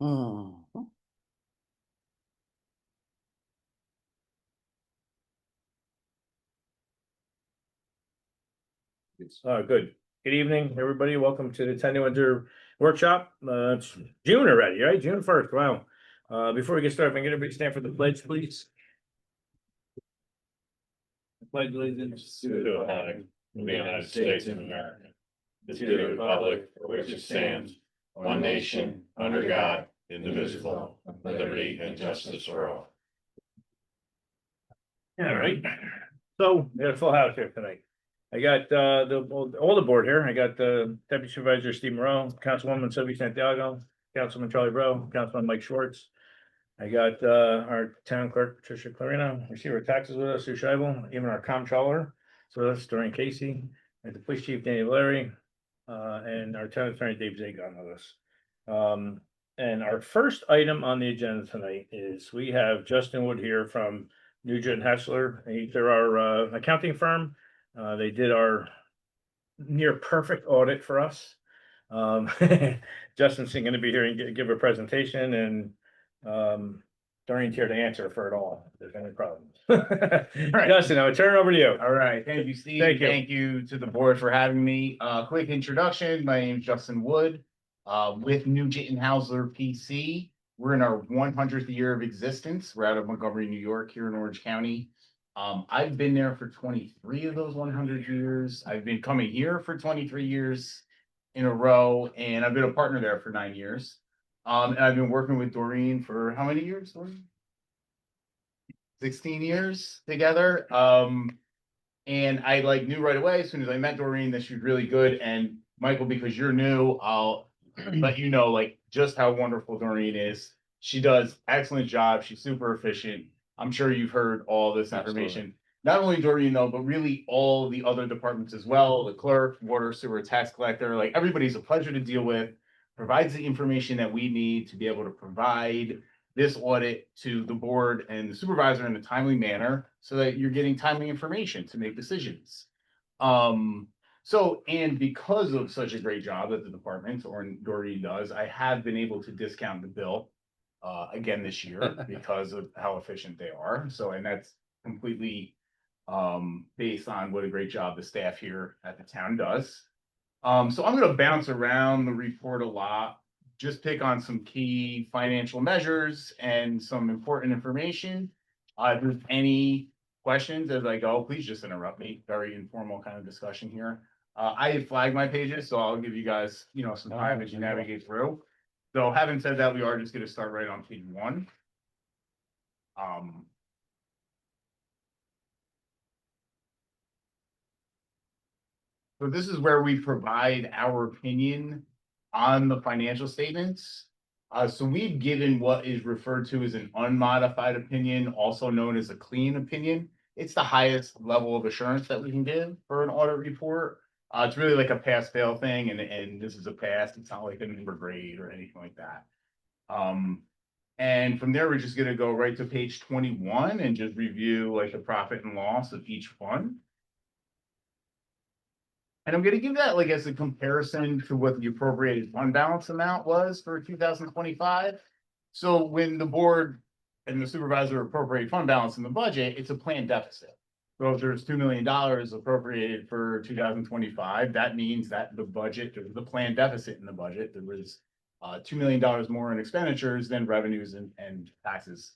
Mhm. Good. Good evening, everybody. Welcome to the 10 New Windsor workshop. It's June already, right? June 1st. Wow. Before we get started, can everybody stand for the pledge, please? Pledge allegiance To the flag of the United States of America, to the republic for which it stands, one nation, under God, indivisible, with liberty and justice for all. All right. So we got a full house here tonight. I got all the board here. I got Deputy Supervisor Steve Moreau, Councilwoman Sylvia Santiago, Councilman Charlie Rowe, Councilman Mike Schwartz. I got our town clerk Patricia Clarino, receiver of taxes with us, Sue Scheibel, even our comptroller. So that's Doreen Casey, and the police chief Danny Valeri, and our town attorney Dave Zagon with us. And our first item on the agenda tonight is we have Justin Wood here from Nugent and Hessler. They're our accounting firm. They did our near perfect audit for us. Justin's going to be here and give a presentation, and Doreen's here to answer for it all if there's any problems. Right. Justin, I'll turn it over to you. All right. Thank you, Steve. Thank you. Thank you to the board for having me. Quick introduction. My name is Justin Wood, with Nugent and Hessler PC. We're in our 100th year of existence. We're out of Montgomery, New York, here in Orange County. I've been there for 23 of those 100 years. I've been coming here for 23 years in a row, and I've been a partner there for 9 years. And I've been working with Doreen for how many years, Doreen? 16 years together. And I knew right away as soon as I met Doreen that she was really good. And Michael, because you're new, I'll let you know just how wonderful Doreen is. She does excellent job. She's super efficient. I'm sure you've heard all this information. Not only Doreen though, but really all the other departments as well. The clerk, water, sewer, tax collector, everybody's a pleasure to deal with. Provides the information that we need to be able to provide this audit to the board and the supervisor in a timely manner so that you're getting timely information to make decisions. And because of such a great job that the department or Doreen does, I have been able to discount the bill again this year because of how efficient they are. So, and that's completely based on what a great job the staff here at the town does. So I'm going to bounce around the report a lot, just pick on some key financial measures and some important information. If there's any questions as I go, please just interrupt me. Very informal kind of discussion here. I flagged my pages, so I'll give you guys, some time as you navigate through. So having said that, we are just going to start right on page 1. So this is where we provide our opinion on the financial statements. So we've given what is referred to as an unmodified opinion, also known as a clean opinion. It's the highest level of assurance that we can give for an audit report. It's really like a pass-fail thing, and this is a pass. It's not like a number grade or anything like that. And from there, we're just going to go right to page 21 and just review the profit and loss of each fund. And I'm going to give that as a comparison to what the appropriated fund balance amount was for 2025. So when the board and the supervisor appropriate fund balance in the budget, it's a planned deficit. So if there's $2 million appropriated for 2025, that means that the budget, or the planned deficit in the budget, there was $2 million more in expenditures than revenues and taxes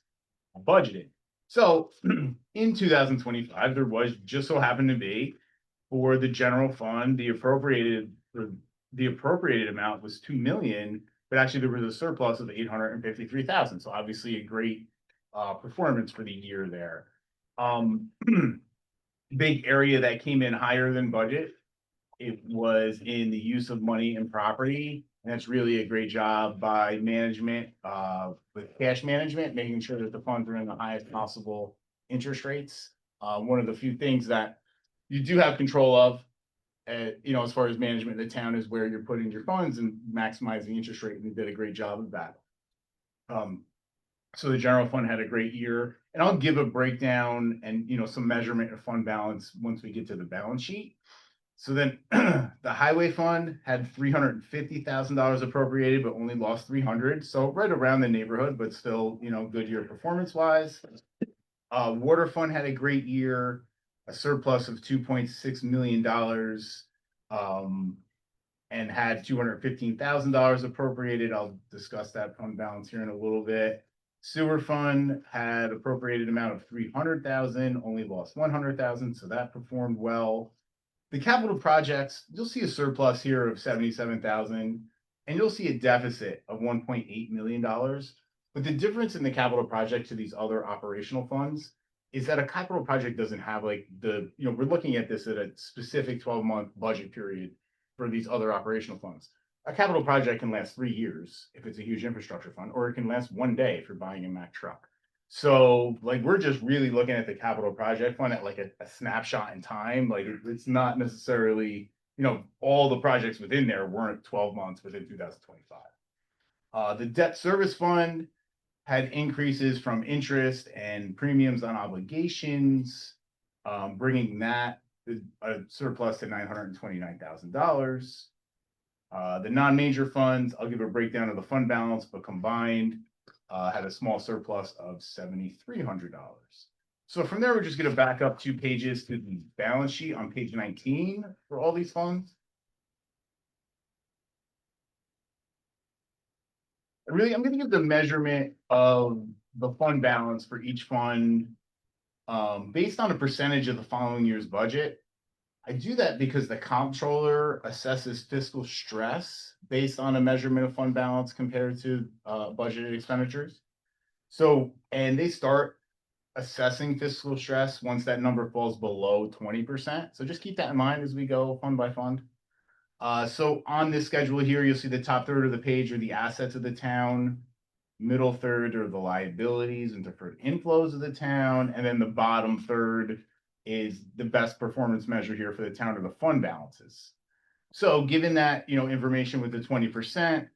budgeted. So in 2025, there was just so happened to be, for the general fund, the appropriated amount was 2 million, but actually there was a surplus of 853,000. So obviously a great performance for the year there. Big area that came in higher than budget, it was in the use of money and property. And that's really a great job by management with cash management, making sure that the funds are in the highest possible interest rates. One of the few things that you do have control of, as far as management in the town, is where you're putting your funds and maximizing interest rate, and they did a great job of that. So the general fund had a great year, and I'll give a breakdown and some measurement of fund balance once we get to the balance sheet. So then the highway fund had $350,000 appropriated, but only lost 300. So right around the neighborhood, but still, good year performance wise. Water fund had a great year, a surplus of $2.6 million. And had $215,000 appropriated. I'll discuss that fund balance here in a little bit. Sewer fund had appropriated amount of 300,000, only lost 100,000, so that performed well. The capital projects, you'll see a surplus here of 77,000, and you'll see a deficit of $1.8 million. But the difference in the capital project to these other operational funds is that a capital project doesn't have like we're looking at this at a specific 12-month budget period for these other operational funds. A capital project can last 3 years if it's a huge infrastructure fund, or it can last 1 day if you're buying a Mack truck. So like we're just really looking at the capital project fund at like a snapshot in time. Like it's not necessarily, all the projects within there weren't 12 months within 2025. The debt service fund had increases from interest and premiums on obligations, bringing that a surplus to $929,000. The non-major funds, I'll give a breakdown of the fund balance, but combined had a small surplus of $7,300. So from there, we're just going to back up 2 pages to the balance sheet on page 19 for all these funds. I'm going to give the measurement of the fund balance for each fund based on a percentage of the following year's budget. I do that because the comptroller assesses fiscal stress based on a measurement of fund balance compared to budgeted expenditures. So, and they start assessing fiscal stress once that number falls below 20%. So just keep that in mind as we go fund by fund. So on this schedule here, you'll see the top third of the page are the assets of the town. Middle third are the liabilities and deferred inflows of the town. And then the bottom third is the best performance measure here for the town are the fund balances. So given that, information with the 20%,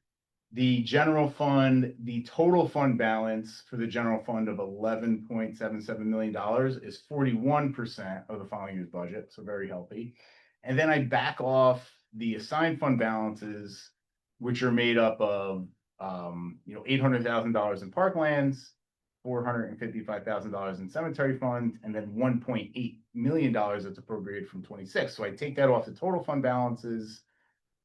the general fund, the total fund balance for the general fund of $11.77 million is 41% of the following year's budget. So very healthy. And then I back off the assigned fund balances, which are made up of, $800,000 in parklands, $455,000 in cemetery funds, and then $1.8 million that's appropriated from 26. So I take that off the total fund balances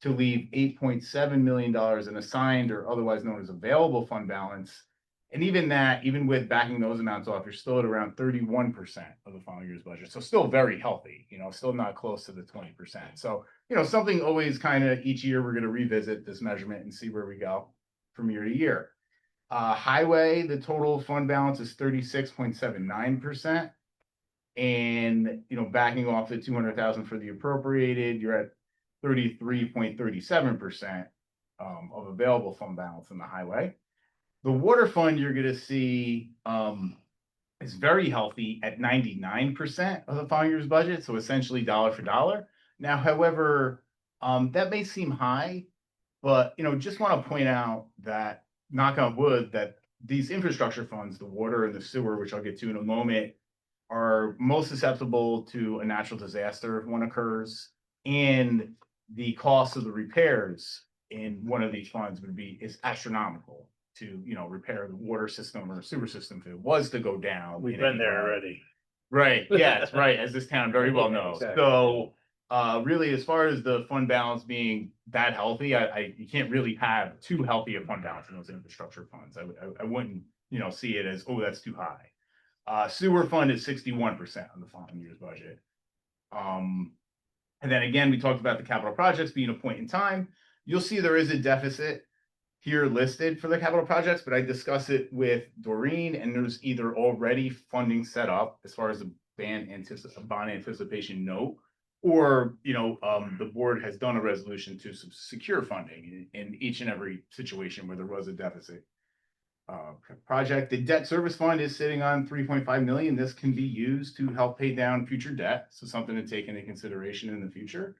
to leave $8.7 million in assigned or otherwise known as available fund balance. And even that, even with backing those amounts off, you're still at around 31% of the following year's budget. So still very healthy, still not close to the 20%. So, something always kind of each year we're going to revisit this measurement and see where we go from year to year. Highway, the total fund balance is 36.79%. And, backing off the 200,000 for the appropriated, you're at 33.37% of available fund balance in the highway. The water fund you're going to see is very healthy at 99% of the following year's budget, so essentially dollar for dollar. Now, however, that may seem high, but just want to point out that, knock on wood, that these infrastructure funds, the water and the sewer, which I'll get to in a moment, are most susceptible to a natural disaster if one occurs, and the cost of the repairs in one of these funds is astronomical to repair the water system or sewer system if it was to go down. We've been there already. Right. Yes. Right. As this town very well knows. Exactly. So really, as far as the fund balance being that healthy, you can't really have too healthy a fund balance in those infrastructure funds. I wouldn't see it as, oh, that's too high. Sewer fund is 61% of the following year's budget. And then again, we talked about the capital projects being a point in time. You'll see there is a deficit here listed for the capital projects, but I discuss it with Doreen, and there's either already funding set up as far as the bond anticipation note, or the board has done a resolution to secure funding in each and every situation where there was a deficit project. The debt service fund is sitting on 3.5 million. This can be used to help pay down future debt, so something to take into consideration in the future.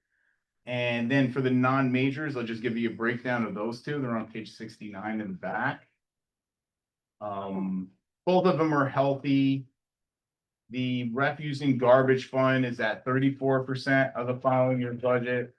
And then for the non-majors, I'll just give you a breakdown of those two. They're on page 69 in the back. Both of them are healthy. The refuse and garbage fund is at 34% of the following year's budget.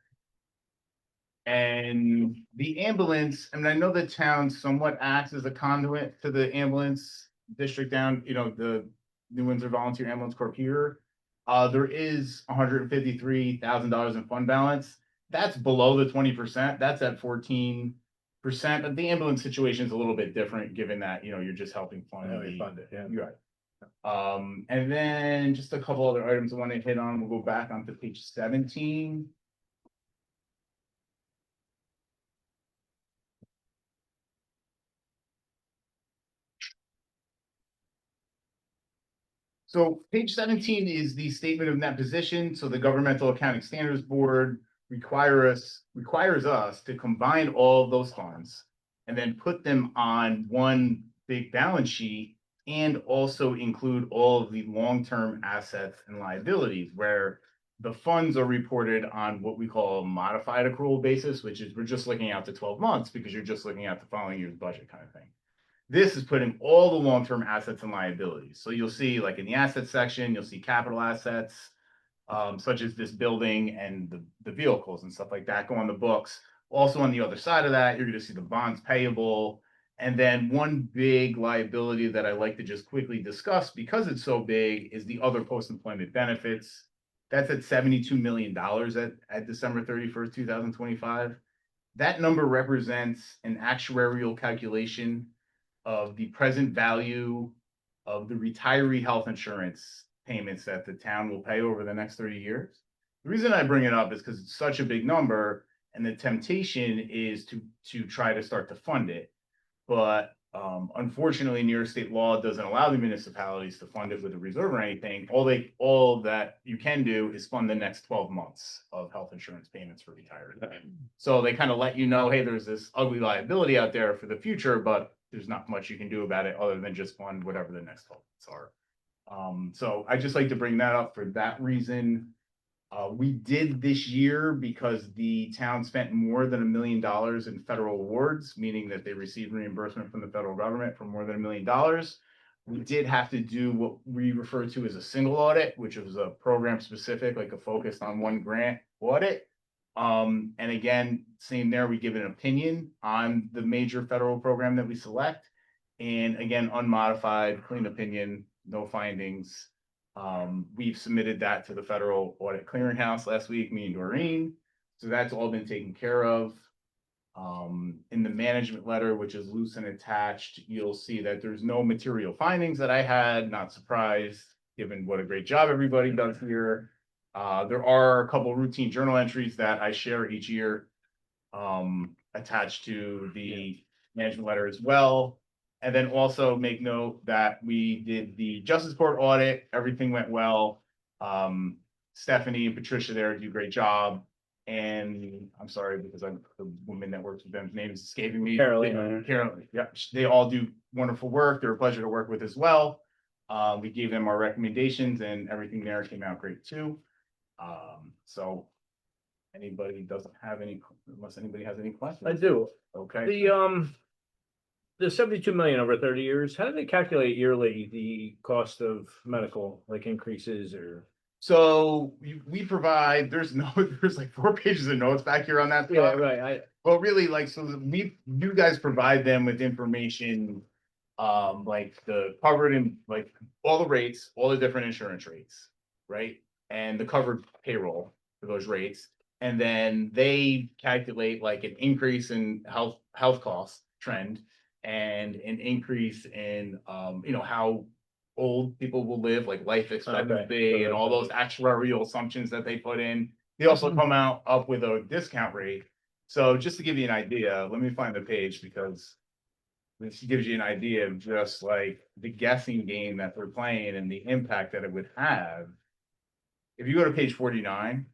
And the ambulance, and I know the town somewhat acts as a conduit to the ambulance district down, the New Windsor Volunteer Ambulance Corps here. There is $153,000 in fund balance. That's below the 20%. That's at 14%. But the ambulance situation is a little bit different, given that, you're just helping fund Yeah, we the. fund it, yeah. You're right. And then just a couple other items I want to hit on. We'll go back onto page 17. So page 17 is the statement of net position. So the Governmental Accounting Standards Board requires us to combine all of those funds and then put them on one big balance sheet, and also include all of the long-term assets and liabilities, where the funds are reported on what we call a modified accrual basis, which is we're just looking out to 12 months because you're just looking at the following year's budget kind of thing. This is putting all the long-term assets and liabilities. So you'll see, like in the asset section, you'll see capital assets, such as this building and the vehicles and stuff like that go on the books. Also on the other side of that, you're going to see the bonds payable. And then one big liability that I like to just quickly discuss, because it's so big, is the other post-employment benefits. That's at $72 million at December 31st, 2025. That number represents an actuarial calculation of the present value of the retiree health insurance payments that the town will pay over the next 30 years. The reason I bring it up is because it's such a big number, and the temptation is to try to start to fund it. But unfortunately, New York state law doesn't allow the municipalities to fund it with a reserve or anything. All that you can do is fund the next 12 months of health insurance payments for retirees. So they kind of let you know, hey, there's this ugly liability out there for the future, but there's not much you can do about it other than just fund whatever the next 12 months are. So I just like to bring that up for that reason. We did this year because the town spent more than $1 million in federal awards, meaning that they received reimbursement from the federal government for more than $1 million. We did have to do what we refer to as a single audit, which was a program specific, like a focused on one grant audit. And again, same there, we give an opinion on the major federal program that we select. And again, unmodified, clean opinion, no findings. We've submitted that to the Federal Audit Clearinghouse last week, me and Doreen. So that's all been taken care of. In the management letter, which is loose and attached, you'll see that there's no material findings that I had, not surprised, given what a great job everybody does here. There are a couple routine journal entries that I share each year, attached to the management letter as well. And then also make note that we did the Justice Court audit. Everything went well. Stephanie and Patricia there do a great job. And I'm sorry, because the woman that works with them, name is escaping me. Carolyn. Carolyn, yeah, they all do wonderful work. They're a pleasure to work with as well. We gave them our recommendations, and everything there came out great too. So anybody doesn't have any, unless anybody has any questions. I do. Okay. The 72 million over 30 years, how do they calculate yearly the cost of medical, like increases or? So we provide, there's like 4 pages of notes back here on that stuff. Yeah, right. But really, like, so you guys provide them with information, like the covered in, like, all the rates, all the different insurance rates, right? And the covered payroll for those rates. And then they calculate like an increase in health cost trend, and an increase in, how old people will live, like life expectancy, and all those actuarial assumptions that they put in. They also come up with a discount rate. So just to give you an idea, let me find the page, because this gives you an idea of just like the guessing game that they're playing and the impact that it would have. If you go to page 49.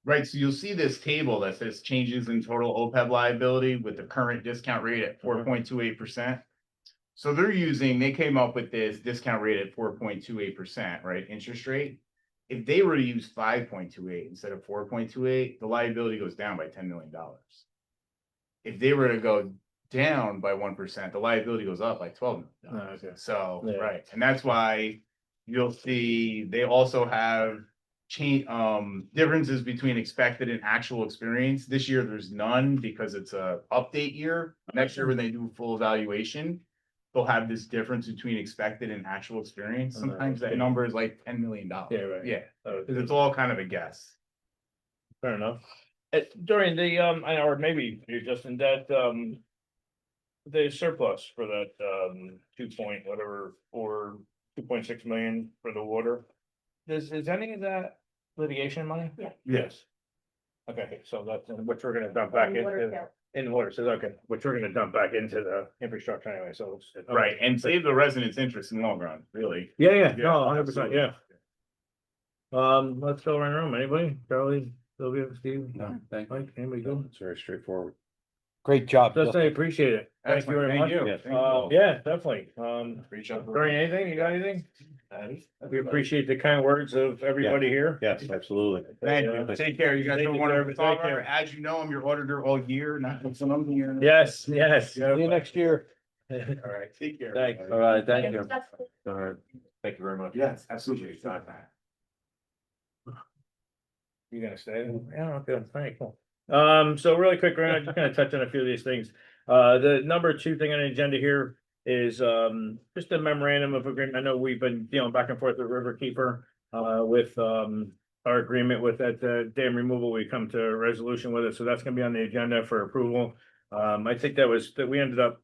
Right, so you'll see this table that says changes in total OPEB liability with the current discount rate at 4.28%. So they came up with this discount rate at 4.28%, right, interest rate. If they were to use 5.28 instead of 4.28, the liability goes down by $10 million. If they were to go down by 1%, the liability goes up by 12 million. Oh, okay. So, Yeah. right, and that's why you'll see they also have change, differences between expected and actual experience. This year, there's none because it's a update year. Next year, when they do full evaluation, they'll have this difference between expected and actual experience. Sometimes that okay. number is like $10 million. Yeah, right. Yeah, Oh, because it's all kind of a guess. fair enough. During the, I know, or maybe you're just in that, the surplus for that, 2.6 million for the water. Is any of that litigation money? Yeah. Yes. Okay, so that's, which we're gonna dump back into, in water, so okay, which we're gonna dump back into the infrastructure anyway, so. Right, and save the residents' interest in the long run, really. Yeah, Yeah, no, 100%, yeah. absolutely. Let's go around the room, anybody, Charlie, Sylvia, Steve, No, thank you. Mike, anybody go? It's very straightforward. Great job. Just, I Bill. appreciate it, thank you very much. Thank you. Yeah. Thank you all. Yeah, definitely, Reach out. during anything, you got anything? We appreciate the kind words of everybody here. Yes, absolutely. Thank you. Take care. You guys Thank have a you, wonderful sir. Take summer. care. As you know, I'm your auditor all year, not just when I'm here. Yes, See you next year. All right, take care. Thanks. All right, thank you. That's- All right. Thank you very much. Yes, absolutely. You gonna stay? Yeah, okay, all right, cool. So really quick, we're just gonna touch on a few of these things. The number 2 thing on the agenda here is, just a memorandum of agreement. I know we've been dealing back and forth with Riverkeeper, with, our agreement with that, dam removal. We come to a resolution with it, so that's gonna be on the agenda for approval. I think that we ended up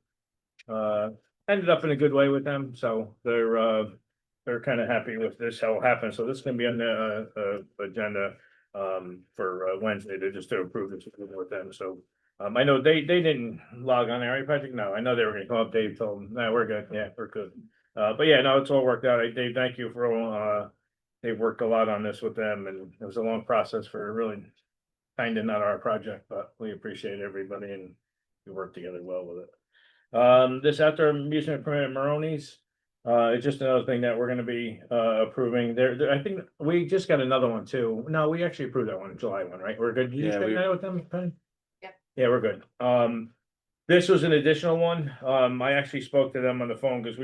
in a good way with them, so they're kind of happy with this, how it happened. So this is gonna be on the, agenda for Wednesday to approve this with them, so. I know they didn't log on there, right, Patrick? No, I know they were gonna come up, Dave told them, no, we're good, yeah, we're good. But yeah, no, it's all worked out. Dave, thank you for all, they've worked a lot on this with them, and it was a long process for really kind of not our project, but we appreciate everybody and we worked together well with it. This outdoor amusement permit at Maroni's. It's just another thing that we're gonna be approving there. I think we just got another one too. No, we actually approved that one, July one, right? We're good. Did you Yeah, check we- that out with them, Penny? Yep. Yeah, we're good. This was an additional one. I actually spoke to them on the phone because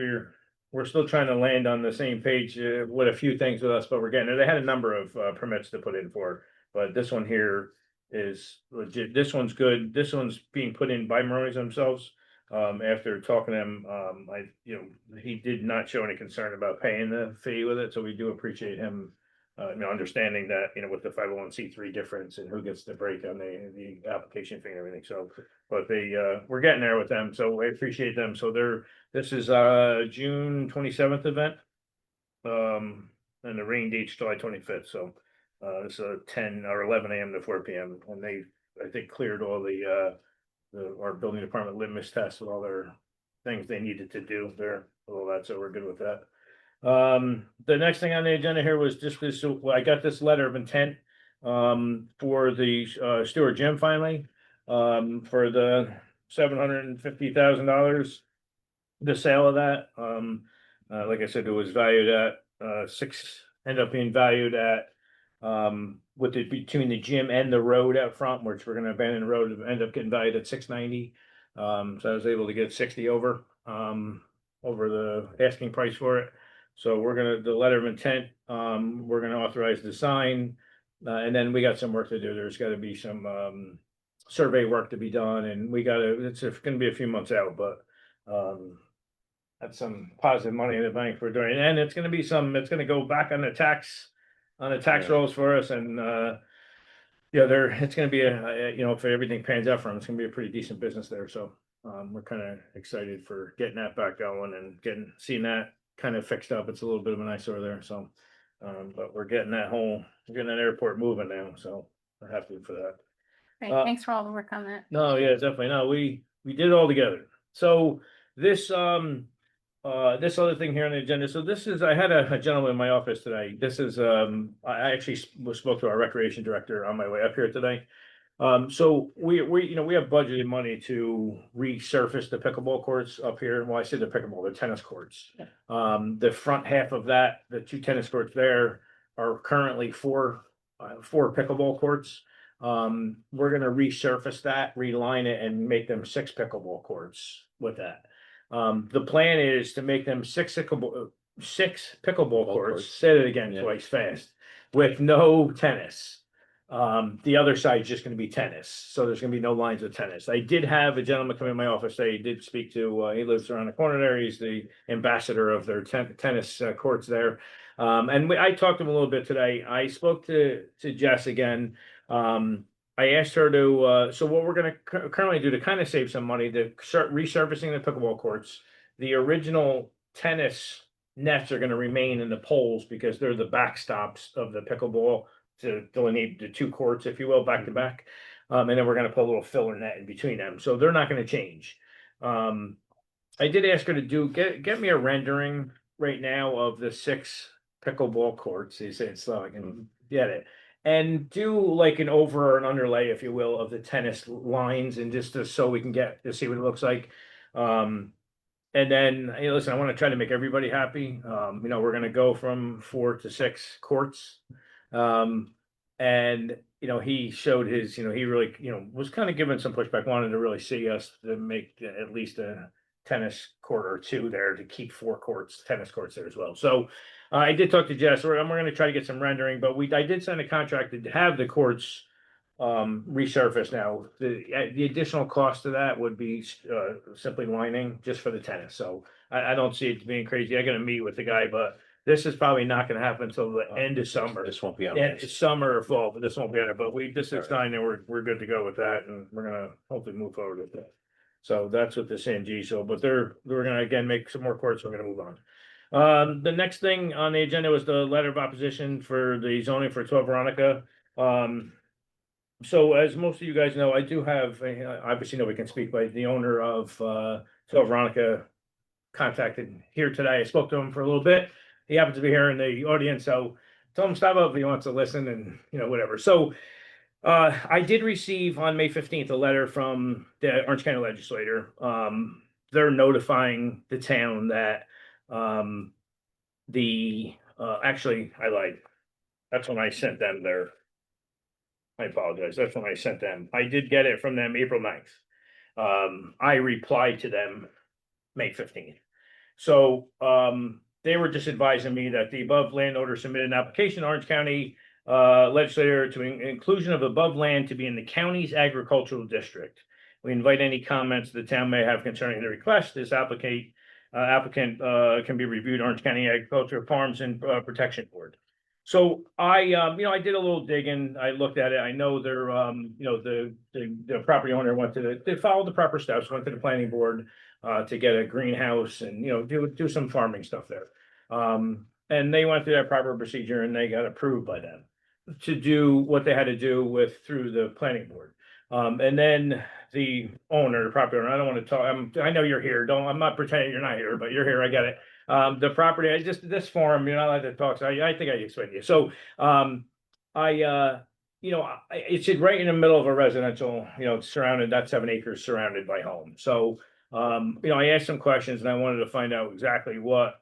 we're still trying to land on the same page with a few things with us, but we're getting there. They had a number of permits to put in for, but this one here is legit. This one's good. This one's being put in by Maroni's themselves. After talking to him, he did not show any concern about paying the fee with it, so we do appreciate him. Understanding that, with the 501(c)(3) difference and who gets the break on the application fee and everything, so. But we're getting there with them, so I appreciate them, so this is June 27th event. And the rain date's July 25th, so. It's 10 or 11 AM to 4 PM, and they, I think, cleared all our building department litmus tests with all their things they needed to do there, all that, so we're good with that. The next thing on the agenda here was just this, I got this letter of intent, for the, Stewart Gym finally, for the $750,000. The sale of that, like I said, it was valued at, ended up being valued at, with it between the gym and the road out front, which we're gonna abandon the road, end up getting valued at 690. So I was able to get 60 over the asking price for it. So the letter of intent, we're gonna authorize the sign. And then we got some work to do. There's gotta be some, survey work to be done, and it's gonna be a few months out, but, that's some positive money in the bank for doing it. And it's gonna go back on the tax Yeah. rolls for us, and, it's gonna be if everything pans out for them, it's gonna be a pretty decent business there, so. We're kind of excited for getting that back going and seeing that kind of fixed up. It's a little bit of an eyesore there, so. But we're getting that airport moving now, so we're happy for that. Great, Uh, thanks for all the work on that. No, yeah, definitely. No, we did it all together. So this this other thing here on the agenda. So this is, I had a gentleman in my office today. This is, I actually spoke to our recreation director on my way up here today. So we have budgeted money to resurface the pickleball courts up here. Well, I say the pickleball, the tennis courts. The front half of that, the 2 tennis courts there, are currently four pickleball courts. We're gonna resurface that, reline it and make them 6 pickleball courts with that. The plan is to make them 6 pickleball courts, courts. say it again Yeah. twice fast, with no tennis. The other side's just gonna be tennis, so there's gonna be no lines of tennis. I did have a gentleman come in my office, he did speak to, he lives around the corner there, he's the ambassador of their tennis courts there. And I talked to him a little bit today, I spoke to Jess again. I asked her to, so what we're gonna currently do to kind of save some money, to start resurfacing the pickleball courts. The original tennis nets are gonna remain in the poles because they're the backstops of the pickleball to delineate the 2 courts, if you will, back to back. And then we're gonna put a little filler net in between them, so they're not gonna change. I did ask her to get me a rendering right now of the 6 pickleball courts. He said so I can get it. And do like an over or an underlay, if you will, of the tennis lines and just so we can get to see what it looks like. And then, hey, listen, I want to try to make everybody happy. We're gonna go from 4 to 6 courts. And he showed his, he really, was kind of giving some pushback, wanted to really see us to make at least a tennis court or 2 there to keep 4 tennis courts there as well. So I did talk to Jess, we're going to try to get some rendering, but I did sign a contract to have the courts resurfaced now. The additional cost of that would be simply lining just for the tennis. So I don't see it being crazy. I got to meet with the guy, but this is probably not going to happen until the end of summer. This won't be out. Yeah, it's summer or fall, but this won't be on it, but this is signed and we're good to go with that, and we're gonna hopefully move forward with that. So that's with the San G, so, but we're gonna again make some more courts, we're gonna move on. The next thing on the agenda was the letter of opposition for the zoning for 12 Veronica. So as most of you guys know, I do have, obviously nobody can speak, but the owner of 12 Veronica contacted here today, I spoke to him for a little bit. He happens to be here in the audience, so tell him stop up if he wants to listen and whatever. So I did receive on May 15th a letter from the Orange County legislator. They're notifying the town that actually I lied. That's when I sent them I apologize. That's when I sent them. I did get it from them April 9th. I replied to them May 15th. So they were just advising me that the above landowner submitted an application to Orange County legislator to inclusion of above land to be in the county's agricultural district. We invite any comments the town may have concerning the request. This applicant can be reviewed Orange County Agricultural Farms and Protection Board. So I did a little digging. I looked at it. I know they're, the property owner they followed the proper steps, went to the planning board to get a greenhouse and, do some farming stuff there. And they went through that proper procedure and they got approved by them to do what they had to do through the planning board. And then the owner, the property owner, I don't want to talk, I know you're here. I'm not pretending you're not here, but you're here. I get it. The property, this forum, you're not allowed to talk, so I think I explained to you. So, it's right in the middle of a residential, surrounded, that 7 acres surrounded by homes. So, I asked some questions and I wanted to find out exactly what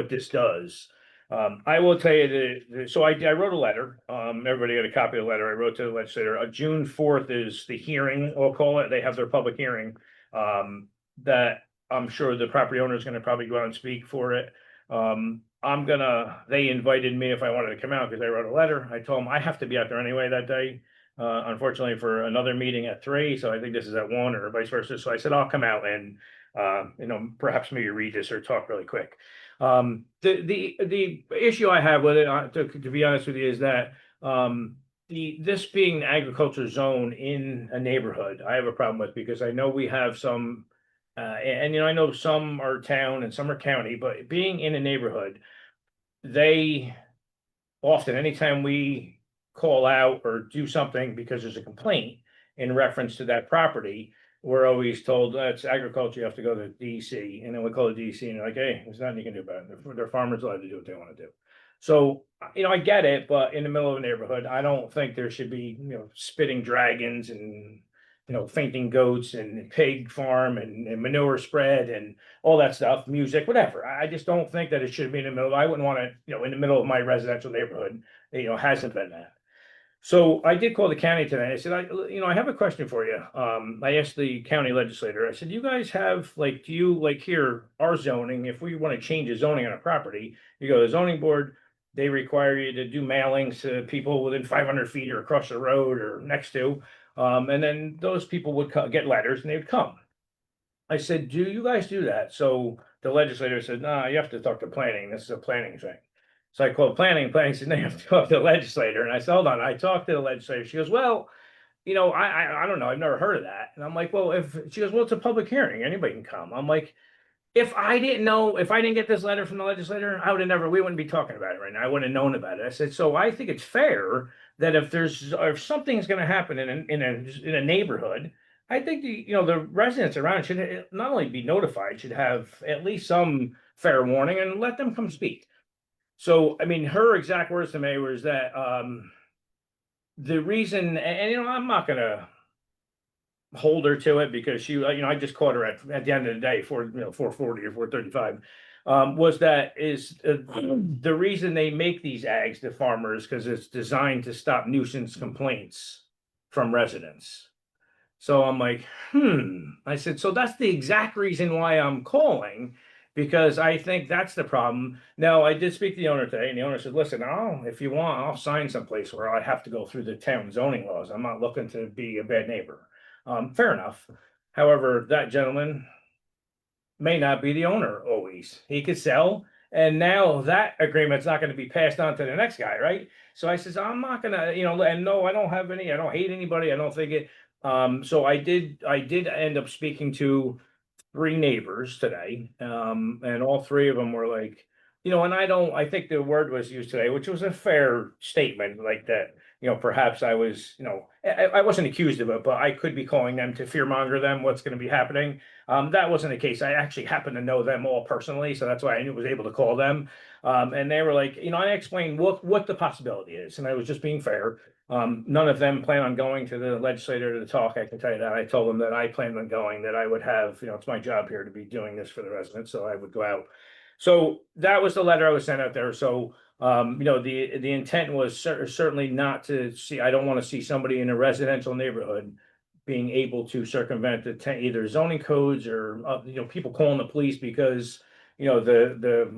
this does. I will tell you that, so I wrote a letter, everybody got a copy of the letter I wrote to the legislator. June 4th is the hearing, we'll call it, they have their public hearing, that I'm sure the property owner is gonna probably go out and speak for it. They invited me if I wanted to come out because I wrote a letter. I told them I have to be out there anyway that day. Unfortunately for another meeting at 3, so I think this is at 1 or vice versa. So I said, I'll come out and, perhaps maybe read this or talk really quick. The issue I have with it, to be honest with you, is that, this being an agriculture zone in a neighborhood, I have a problem with, because I know we have some, I know some are town and some are county, but being in a neighborhood, they often, anytime we call out or do something because there's a complaint in reference to that property, we're always told that's agriculture, you have to go to DC, and then we call the DC and they're like, hey, there's nothing you can do about it. They're farmers allowed to do what they want to do. So, I get it, but in the middle of a neighborhood, I don't think there should be, spitting dragons and, fainting goats and pig farm and manure spread and all that stuff, music, whatever. I just don't think that it should be in the middle. I wouldn't want it, in the middle of my residential neighborhood. Hasn't been that. So I did call the county today. I said, I have a question for you. I asked the county legislator, I said, you guys have, like, do you like here, our zoning, if we want to change a zoning on a property, you go to the zoning board, they require you to do mailings to people within 500 feet or across the road or next to, and then those people would get letters and they would come. I said, do you guys do that? So the legislator said, no, you have to talk to planning. This is a planning thing. So I called planning said, no, you have to talk to the legislator. And I said, hold on, I talked to the legislator. She goes, well, I don't know. I've never heard of that. And I'm like, well, she goes, well, it's a public hearing. Anybody can come. I'm like, if I didn't get this letter from the legislator, we wouldn't be talking about it right now. I wouldn't have known about it. I said, so I think it's fair that if something's going to happen in a neighborhood, I think the residents around should not only be notified, should have at least some fair warning and let them come speak. So, I mean, her exact words to me was that, the reason, and I'm not gonna hold her to it because she, I just caught her at the end of the day for, 4:40 or 4:35. Was the reason they make these ags to farmers, because it's designed to stop nuisance complaints from residents. So I'm like, I said, so that's the exact reason why I'm calling, because I think that's the problem. Now, I did speak to the owner today, and the owner said, listen, if you want, I'll sign someplace where I have to go through the town zoning laws. I'm not looking to be a bad neighbor. Fair enough. However, that gentleman may not be the owner always. He could sell, and now that agreement's not going to be passed on to the next guy, right? So I says, I'm not gonna, and no, I don't hate anybody. I don't think it. So I did end up speaking to 3 neighbors today, and all 3 of them were like, and I think the word was used today, which was a fair statement, like that, perhaps I was, I wasn't accused of it, but I could be calling them to fearmonger them what's going to be happening. That wasn't the case. I actually happen to know them all personally, so that's why I was able to call them. And they were like, I explained what the possibility is, and I was just being fair. None of them plan on going to the legislator to talk. I can tell you that. I told them that I planned on going, that I would have, it's my job here to be doing this for the residents, so I would go out. So that was the letter I was sent out there. So, the intent was certainly not to see, I don't want to see somebody in a residential neighborhood being able to circumvent either zoning codes or, people calling the police because, the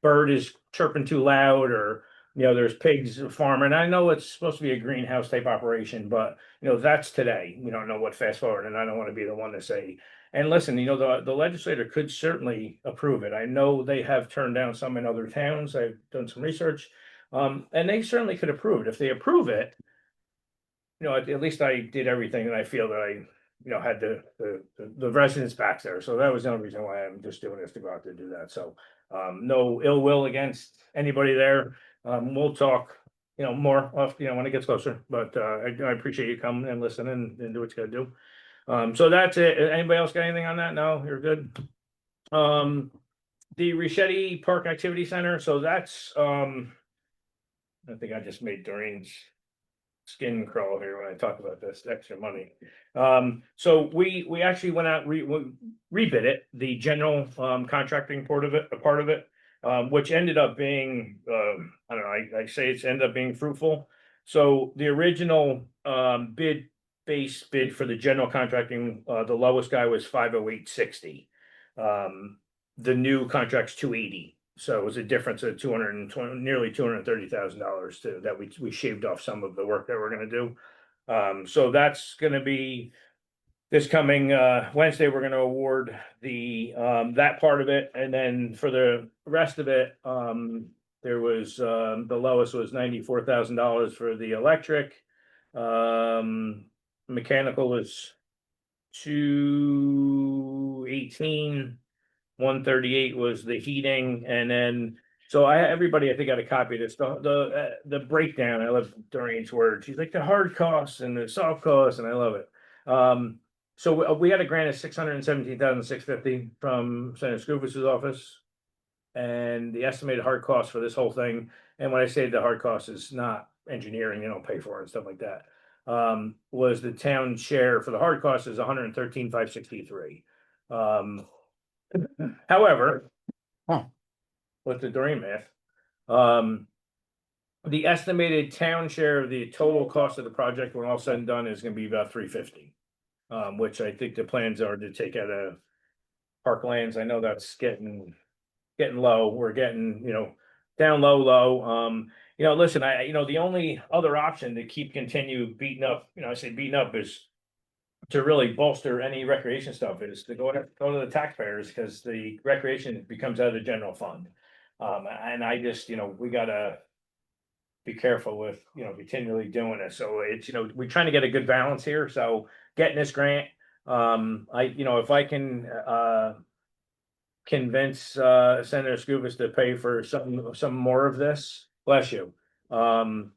bird is chirping too loud, or, there's pigs farming. I know it's supposed to be a greenhouse type operation, but, that's today. We don't know what fast forward, and I don't want to be the one to say. And listen, the legislator could certainly approve it. I know they have turned down some in other towns. I've done some research. And they certainly could approve it. If they approve it, at least I did everything that I feel that I, had the residents back there. So that was the only reason why I'm just doing this, to go out there to do that. So, no ill will against anybody there. We'll talk, more off, when it gets closer, but, I appreciate you coming and listening and do what you gotta do. So that's it. Anybody else got anything on that? No, you're good. The Richetti Park Activity Center, so that's, I think I just made Doreen's skin crawl here when I talk about this extra money. So we actually went out, rebid it, the general, contracting part of it, which ended up being, I don't know, I say it's ended up being fruitful. So the original, base bid for the general contracting, the lowest guy was 508.60. The new contract's 280. So it was a difference of nearly $230,000 that we shaved off some of the work that we're gonna do. So that's gonna be this coming Wednesday. We're gonna award that part of it, and then for the rest of it, there was the lowest was $94,000 for the electric. Mechanical was 218. 138 was the heating, and then so everybody I think got a copy of this. The breakdown. I love Doreen's words. She's like the hard costs and the soft costs, and I love it. So we had a grant of $617,650 from Senator Scoofus's office, and the estimated hard cost for this whole thing. And when I say the hard cost is not engineering, they don't pay for it and stuff like that. was the town share for the hard cost is 113,563. However. Huh. With the Doreen math, um. The estimated town share of the total cost of the project when all said and done is gonna be about 350. Which I think the plans are to take out of parklands. I know that's getting low. We're getting, down low. Listen, the only other option to continue beating up, I say beating up is to really bolster any recreation stuff is to go to the taxpayers because the recreation becomes out of the general fund. And I just, we gotta be careful with, continually doing it. So it's, we're trying to get a good balance here. So getting this grant, if I can, convince Senator Scoobus to pay for some more of this, bless you. I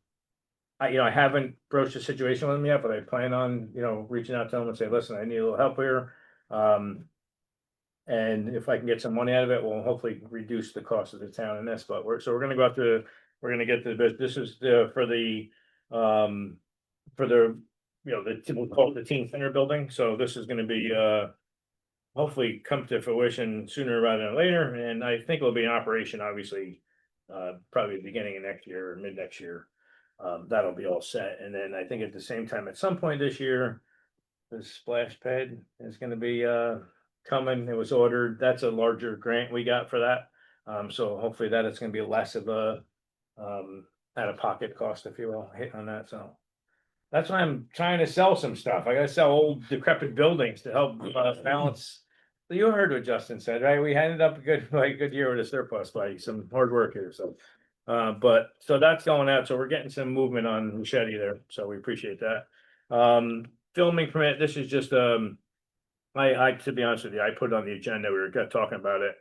haven't broached the situation with him yet, but I plan on, reaching out to him and say, listen, I need a little help here. And if I can get some money out of it, we'll hopefully reduce the cost of the town in this, but we're gonna go out to, we're gonna get the, this is for the, we'll call it the teen center building. So this is gonna be, hopefully come to fruition sooner rather than later, and I think it'll be in operation, obviously, probably beginning of next year or mid next year. That'll be all set, and then I think at the same time, at some point this year, the splash pad is gonna be coming. It was ordered. That's a larger grant we got for that. So hopefully that it's gonna be less of a out of pocket cost, if you will, hit on that. So that's why I'm trying to sell some stuff. I gotta sell old decrepit buildings to help balance. You heard what Justin said, right? We ended up a good year with a surplus by some hard work here, so. But so that's going out, so we're getting some movement on Machete there, so we appreciate that. Filming permit, this is just, I, to be honest with you, I put it on the agenda, we were talking about it.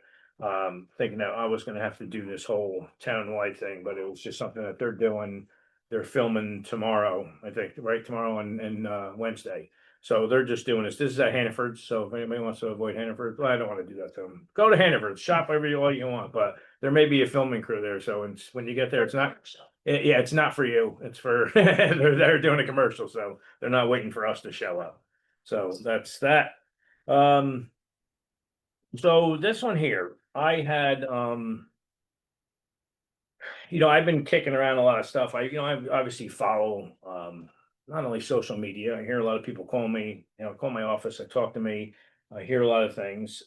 Thinking that I was gonna have to do this whole town-wide thing, but it was just something that they're doing. They're filming tomorrow, I think, right, tomorrow and Wednesday. So they're just doing this. This is at Hannaford, so if anybody wants to avoid Hannaford, well, I don't wanna do that to them. Go to Hannaford, shop wherever you want, but there may be a filming crew there, so when you get there, it's not. Yeah, it's not for you, it's for, they're doing a commercial, so they're not waiting for us to show up. So that's that. So this one here, I had, I've been kicking around a lot of stuff. I obviously follow, not only social media, I hear a lot of people call me, call my office, talk to me. I hear a lot of things,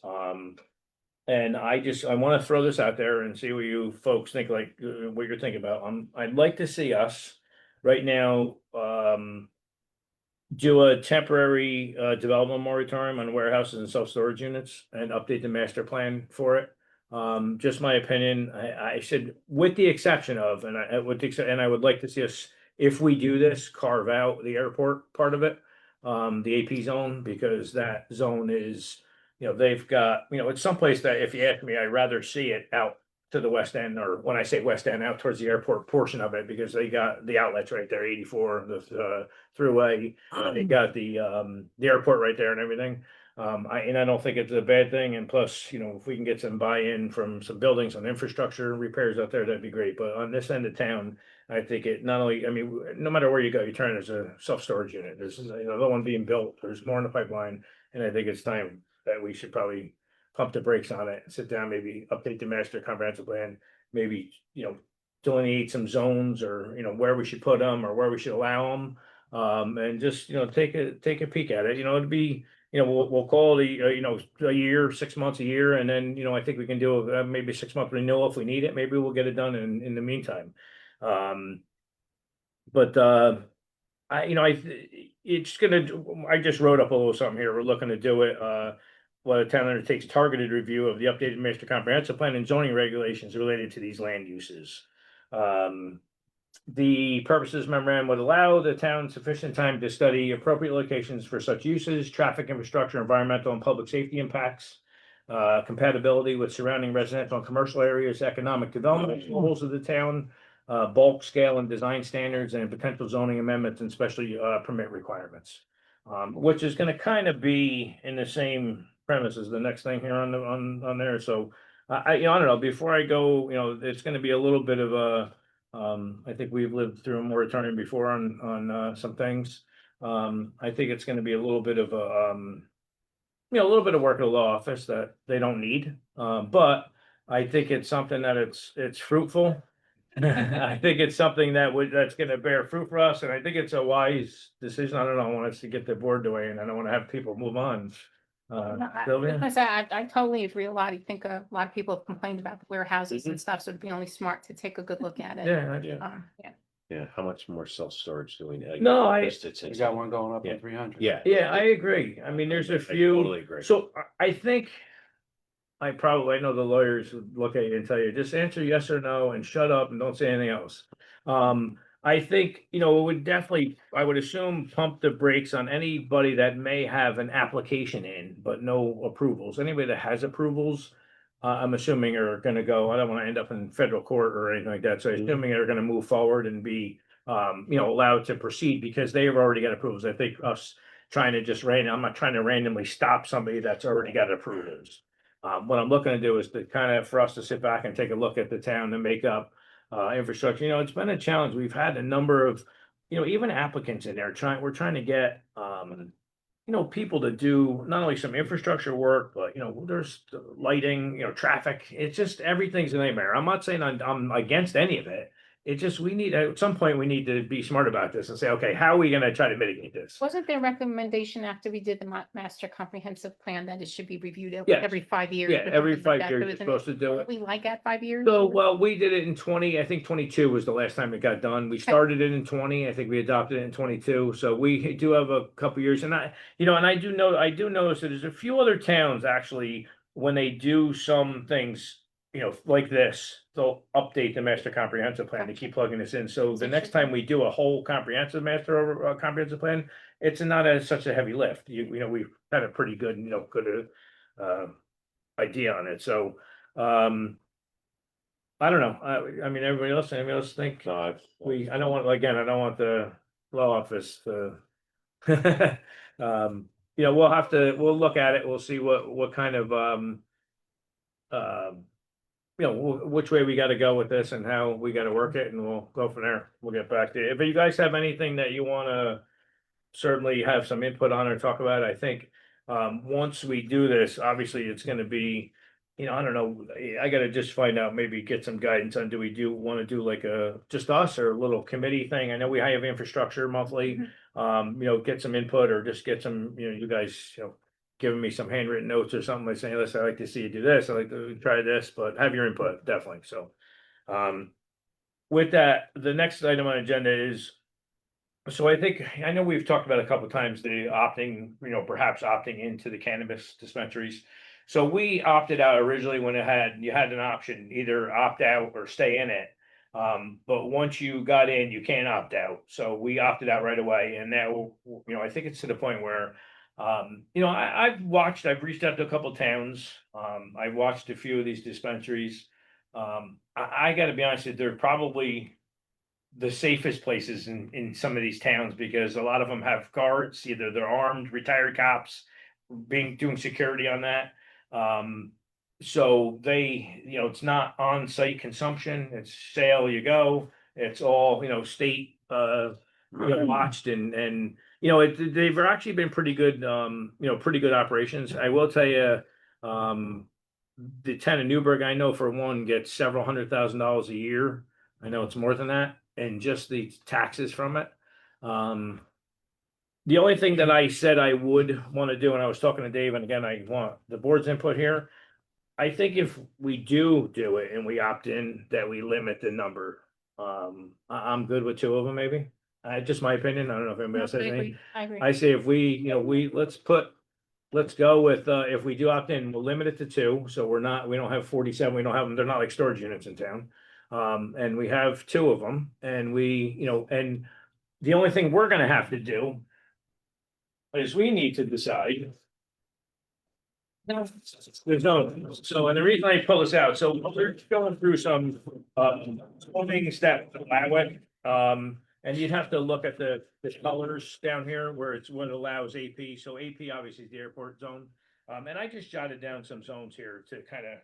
and I want to throw this out there and see what you folks think, like, what you're thinking about. I'd like to see us right now, do a temporary development moratorium on warehouses and self-storage units and update the master plan for it. Just my opinion, I said, with the exception of, and I would like to see us, if we do this, carve out the airport part of it. The AP zone, because that zone is, they've got, it's someplace that if you ask me, I'd rather see it out to the west end, or when I say west end, out towards the airport portion of it, because they got the outlets right there, 84, the throughway, they got the airport right there and everything. I don't think it's a bad thing, and plus, if we can get some buy-in from some buildings on infrastructure repairs out there, that'd be great. But on this end of town, I think it not only, no matter where you go, you turn, there's a self-storage unit. There's another one being built. There's more in the pipeline, and I think it's time that we should probably pump the brakes on it, sit down, maybe update the master comprehensive plan, maybe, delineate some zones, or, where we should put them or where we should allow them. And just, take a peek at it, it'd be, we'll call it a year, 6 months, a year, and then, I think we can do maybe 6 month renewal if we need it. Maybe we'll get it done in the meantime. But it's gonna, I just wrote up a little something here. We're looking to do it, well, the town undertakes targeted review of the updated master comprehensive plan and zoning regulations related to these land uses. The purposes memorandum would allow the town sufficient time to study appropriate locations for such uses, traffic infrastructure, environmental and public safety impacts, compatibility with surrounding residential and commercial areas, economic development goals of the town, bulk scale and design standards, and potential zoning amendments, and especially permit requirements. Which is gonna kind of be in the same premise as the next thing here on there. So I don't know, before I go, it's gonna be a little bit of a, I think we've lived through a moratorium before on some things. I think it's gonna be a little bit of a, a little bit of work at the law office that they don't need. But I think it's something that it's fruitful. I think it's something that's gonna bear fruit for us, and I think it's a wise decision. I don't know, I want us to get the board away, and I don't wanna have people move on. No, Sylvia? I totally agree. I think a lot of people have complained about the warehouses and stuff, so it'd be only smart to take a good look at it. Yeah, Yeah, Yeah. yeah, how much more self-storage do we need? No, I- It's got one going up Yeah. in 300. Yeah. yeah, I agree. I mean, there's a I few. totally agree. So I think. I know the lawyers would look at you and tell you, just answer yes or no and shut up and don't say anything else. I think, it would definitely, I would assume, pump the brakes on anybody that may have an application in, but no approvals. Anybody that has approvals, I'm assuming are gonna go, I don't wanna end up in federal court or anything like that, so I'm assuming they're gonna move forward and be, allowed to proceed because they've already got approvals. I think us trying to just I'm not trying to randomly stop somebody that's already got approvals. What I'm looking to do is to kind of, for us to sit back and take a look at the town and make up infrastructure. It's been a challenge. We've had a number of, even applicants in there we're trying to get, people to do not only some infrastructure work, but, there's lighting, traffic. It's just, everything's a nightmare. I'm not saying I'm against any of it. It's just, at some point, we need to be smart about this and say, okay, how are we gonna try to mitigate this? Wasn't there recommendation after we did the master comprehensive plan that it should be reviewed Yes. every 5 years? Yeah, or every something like 5 that? years So you're isn't supposed to do it. We like at 5 years? So, well, we did it in 20, I think 22 was the last time it got done. We started it in 20, I think we adopted it in 22. So we do have a couple years, and I do notice that there's a few other towns actually, when they do some things, like this, they'll update the master comprehensive plan to keep plugging this in. So the next time we do a whole comprehensive plan, it's not such a heavy lift. We've had a pretty good, idea on it. So, I don't know. I mean, anybody else think No, I don't want, again, I don't want the law office to. We'll look at it. We'll see what kind of, which way we gotta go with this and how we gotta work it, and we'll go from there. We'll get back to you. If you guys have anything that you wanna certainly have some input on or talk about, I think, once we do this, obviously, it's gonna be, I don't know, I gotta just find out, maybe get some guidance on, do we wanna do like just us or a little committee thing? I know we have infrastructure monthly, get some input or just get some, you guys, giving me some handwritten notes or something, like saying, listen, I'd like to see you do this, I'd like to try this, but have your input, definitely, so. With that, the next item on agenda is, so I know we've talked about a couple of times, the opting, perhaps opting into the cannabis dispensaries. So we opted out originally when you had an option, either opt out or stay in it. But once you got in, you can't opt out. So we opted out right away, and now, I think it's to the point where, I've reached out to a couple towns. I've watched a few of these dispensaries. I gotta be honest, they're probably the safest places in some of these towns, because a lot of them have guards, either they're armed, retired cops, doing security on that. So it's not on-site consumption, it's sale, you go, it's all, state, watched, and they've actually been pretty good, pretty good operations. I will tell you, the town of Newburgh, I know for one, gets several $100,000 a year. I know it's more than that, and just the taxes from it. The only thing that I said I would want to do, and I was talking to Dave, and again, I want the board's input here. I think if we do it and we opt in, that we limit the number. I'm good with 2 of them, maybe. Just my opinion. I don't know if anybody else has anything. I agree. I say if let's go with, if we do opt in, we'll limit it to 2, so we don't have 47, we don't have them, they're not like storage units in town. And we have 2 of them, and and the only thing we're gonna have to do is we need to decide. There's no, so, and the reason I pull this out, so we're going through some, things that allow it, and you'd have to look at the colors down here where it's what allows AP. So AP obviously is the airport zone. And I just jotted down some zones here to kind of,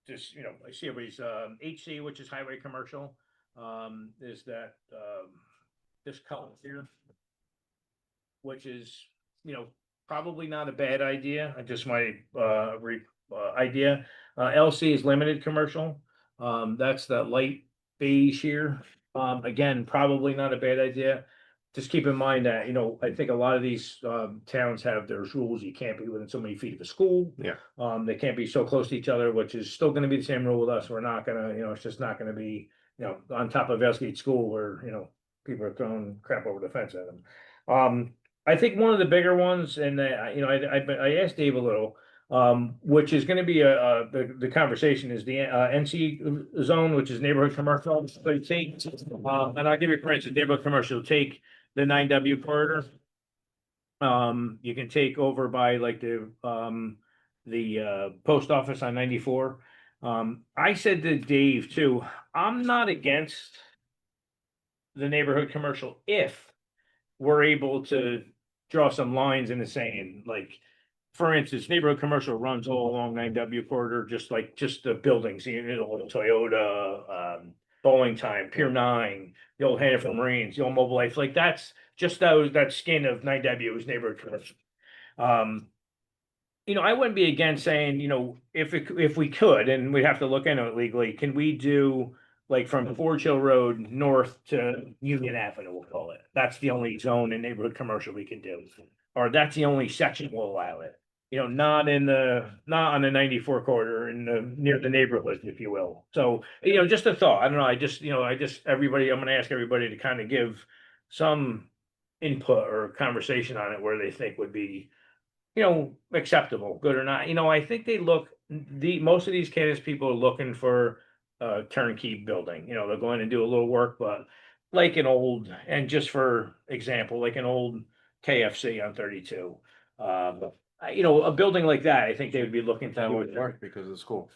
just, I see everybody's, HC, which is highway commercial, is that, this color here. which is, probably not a bad idea, just my, idea. LC is limited commercial, that's the light beige here. Again, probably not a bad idea. Just keep in mind that, I think a lot of these, towns have their rules, you can't be within so many feet of a school. Yeah. They can't be so close to each other, which is still gonna be the same rule with us, we're not gonna, it's just not gonna be, on top of Elsgate School where, people are throwing crap over the fence at them. I think one of the bigger ones, and I asked Dave a little, which is gonna be the conversation is the NC zone, which is neighborhood commercial. So you take, and I'll give you for instance, neighborhood commercial, take the 9W corridor. You can take over by like the post office on 94. I said to Dave too, I'm not against the neighborhood commercial if we're able to draw some lines in the sand, like, for instance, neighborhood commercial runs all along 9W corridor, just the buildings, Toyota, Bowling Time, Pier 9, the old Hannaford Marines, the old Mobile Life, like that's just that skin of 9W is neighborhood commercial. I wouldn't be against saying, if we could, and we have to look into it legally, can we do like from Forge Hill Road north to Union Avenue, we'll call it. That's the only zone in neighborhood commercial we can do. Or that's the only section we'll allow it. Not on the 94 corridor near the neighborhood, if you will. So, just a thought. I don't know. I'm gonna ask everybody to kind of give some input or conversation on it where they think would be, acceptable, good or not. I think most of these candidates, people are looking for a turnkey building, they're going to do a little work, but like and just for example, like an old KFC on 32. A building like that, I think they would be looking to That do would it work because of the school.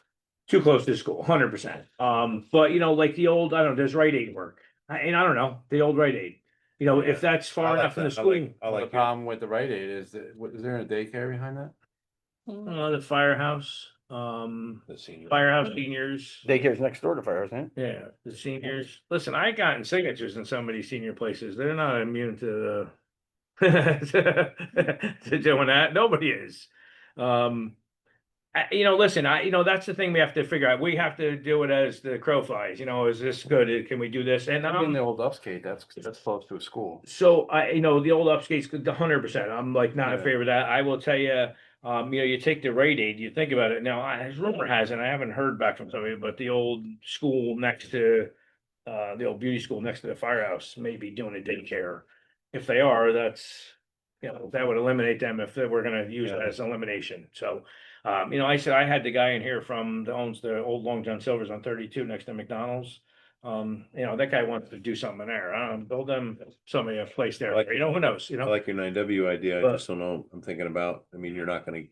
too close to the school, 100%. But like the old, I don't know, does Rite Aid work? And I don't know, the old Rite Aid, if that's I far like enough from the that. I school. like- I The like it. problem with the Rite Aid is is there a daycare behind that? The firehouse, The senior. firehouse seniors. Daycare's next door to fire, isn't it? Yeah, the seniors. Listen, I gotten signatures in some of these senior places. They're not immune to to doing that. Nobody is. Listen, that's the thing we have to figure out. We have to do it as the crow flies. Is this good? Can we do this? And In the old upskate, that's close to a school. so the old upskate's 100%. I'm like not in Yeah. favor of that. I will tell you, you take the Rite Aid, you think about it. Now, rumor has it, I haven't heard back from somebody, but the old school next to, the old beauty school next to the firehouse may be doing a daycare. If they are, that's, that would eliminate them if they were gonna use it as elimination. So, I said, I had the guy in here that owns the old Long John Silver's on 32 next to McDonald's. That guy wants to do something there. I don't know, build them somebody a place there, who knows, I like your 9W idea. I But- just don't know. I'm thinking about, you're not gonna,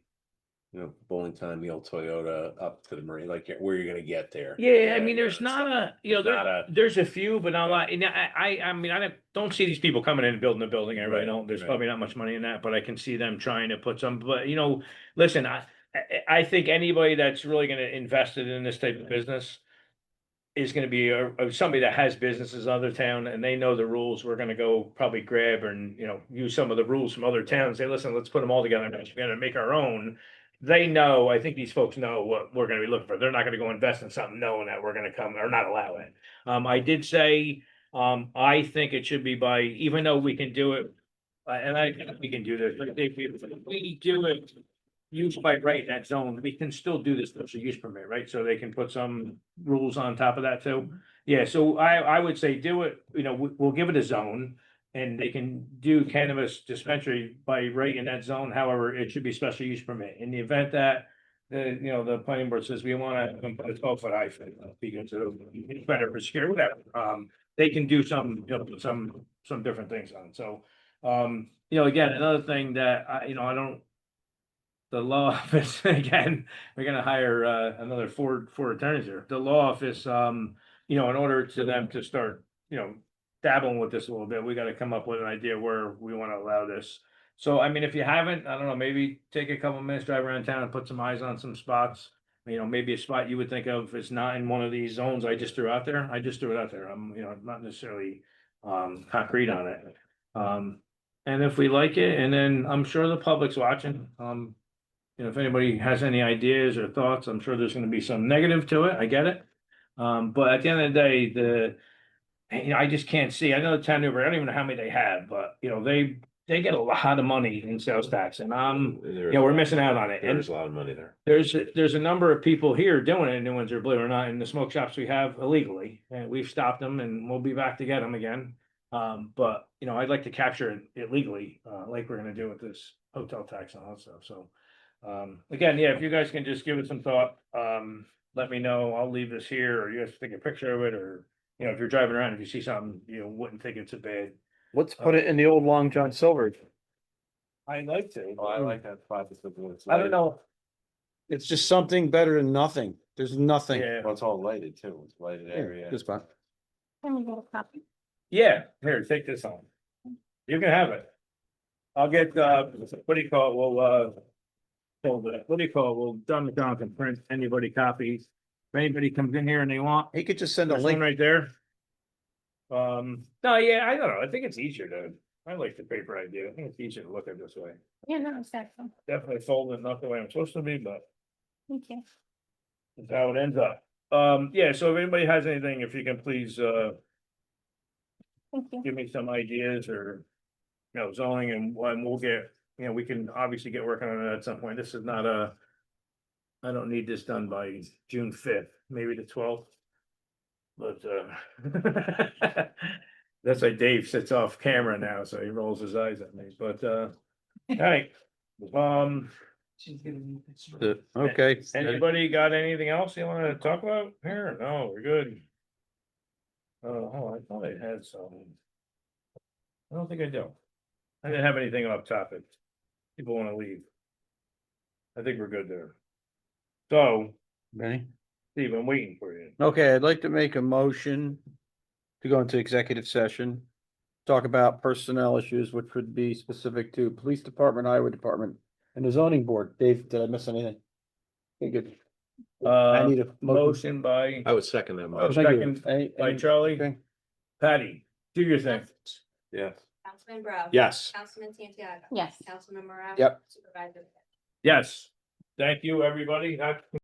Bowling Time, the old Toyota up to the Marine, like where you're gonna get there. Yeah, I mean, there's not a, There's not a- there's a few, but not a lot. And I mean, I don't see these people coming in and building a building. Everybody Right, don't. There's right. probably not much money in that, but I can see them trying to put some. But listen, I think anybody that's really going to invest in this type of business is going to be somebody that has businesses in other town and they know the rules. We're going to go probably grab and use some of the rules from other towns. Say, listen, let's put them all together. We're going to make our own. They know, I think these folks know what we're gonna be looking for. They're not gonna go invest in something knowing that we're gonna come or not allow it. I did say, I think it should be by, even though we can do it, and I think we can do this, but if we do it use by right in that zone, we can still do this special use permit, right? So they can put some rules on top of that too. Yeah, so I would say do it, we'll give it a zone. And they can do cannabis dispensary by right in that zone, however, it should be special use permit. In the event that the planning board says we wanna put a 12-foot high fence, because it's better for security, whatever, they can do put some different things on, so. Again, another thing that I don't. The law office, again, we're gonna hire another four attorneys here. The law office, in order to them to start, dabbling with this a little bit, we gotta come up with an idea where we wanna allow this. So, I mean, if you haven't, I don't know, maybe take a couple minutes, drive around town and put some eyes on some spots. Maybe a spot you would think of is not in one of these zones I just threw out there. I just threw it out there. I'm, not necessarily concrete on it. And if we like it, and then I'm sure the public's watching, you know, if anybody has any ideas or thoughts, I'm sure there's gonna be some negative to it, I get it. But at the end of the day, you know, I just can't see, I know the town of Newbury, I don't even know how many they have, but, you know, they get a lot of money in sales tax, and There yeah, is- we're missing out on it. And There's a lot of money there. there's a number of people here doing it in New Windsor, believe it or not, in the smoke shops we have illegally, and we've stopped them, and we'll be back to get them again. But, you know, I'd like to capture it legally, like we're gonna do with this hotel tax and all that stuff, so. Again, yeah, if you guys can just give it some thought, let me know, I'll leave this here, or you guys take a picture of it, or, you know, if you're driving around, if you see something, you wouldn't think it's a bad. Let's put it in the old Long John Silver. I'd like to. Oh, I like that spot. It's I don't know, It's just something better than nothing. There's nothing. yeah, Well, it's all lighted too. It's lighted area. Good spot. Can we get a copy? yeah, here, take this home. You can have it. I'll get, what do you call it, what do you call it, we'll dumb it down and print anybody copies. If anybody comes in here and they want, He could just send a there's one link. right there. No, yeah, I don't know, I think it's easier I like the paper idea, I think it's easier to look at this way. Yeah, no, exactly. Definitely folded not the way I'm supposed to be, but Thank you. that's how it ends up. Yeah, so if anybody has anything, if you can please, Thank you. give me some ideas or, you know, zoning, and we'll get, you know, we can obviously get working on it at some point. This is not I don't need this done by June 5th, maybe the 12th. But, that's like Dave sits off camera now, so he rolls his eyes at me, but, hey, Okay. anybody got anything else you wanna talk about here? No, we're good. Oh, I thought I had some. I don't think I do. I didn't have anything off topic. People wanna leave. I think we're good there. So, Ready? Steve, I'm waiting for you. Okay, I'd like to make a motion to go into executive session. Talk about personnel issues, which would be specific to police department, highway department, and the zoning board. Dave, did I miss anything? Okay, good. I need a motion. Motion by, I would second that. Oh, motion. Thank you. second Any- by any- Charlie. okay. Patty, do your thing. Yes. Councilman Bro. Yes. Councilman Santiago. Yes. Councilman Morale. Yep. Supervisor. Yes. Thank you, everybody. That